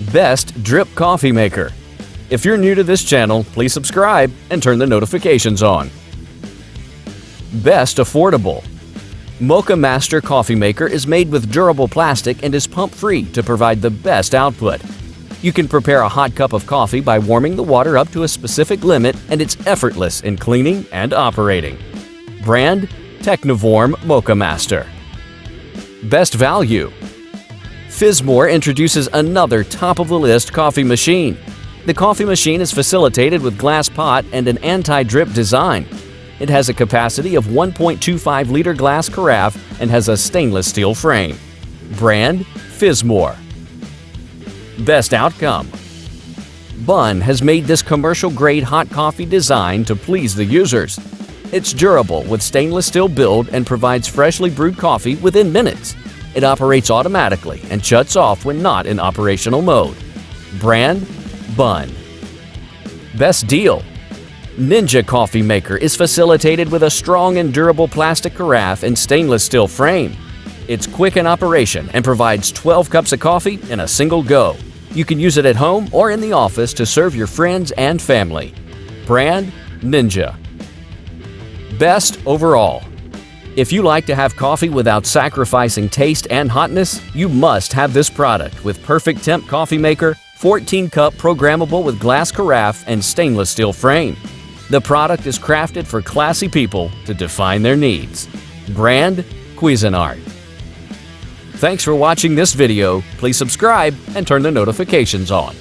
Best Drip Coffee Maker. If you're new to this channel, please subscribe and turn the notifications on. Best Affordable. Mocha Master Coffee Maker is made with durable plastic and is pump-free to provide the best output. You can prepare a hot cup of coffee by warming the water up to a specific limit, and it's effortless in cleaning and operating. Brand: Technivorm Mocha Master. Best Value. Fizzmore introduces another top-of-the-list coffee machine. The coffee machine is facilitated with glass pot and an anti-drip design. It has a capacity of 1.25-liter glass carafe and has a stainless steel frame. Brand: Fizzmore. Best Outcome. Bunn has made this commercial-grade hot coffee design to please the users. It's durable with stainless steel build and provides freshly brewed coffee within minutes. It operates automatically and shuts off when not in operational mode. Brand: Bunn. Best Deal. Ninja Coffee Maker is facilitated with a strong and durable plastic carafe and stainless steel frame. It's quick in operation and provides 12 cups of coffee in a single go. You can use it at home or in the office to serve your friends and family. Brand: Ninja. Best Overall. If you like to have coffee without sacrificing taste and hotness, you must have this product with perfect temp coffee maker, 14-cup programmable with glass carafe and stainless steel frame. The product is crafted for classy people to define their needs. Brand: Cuisinart. Thanks for watching this video. Please subscribe and turn the notifications on.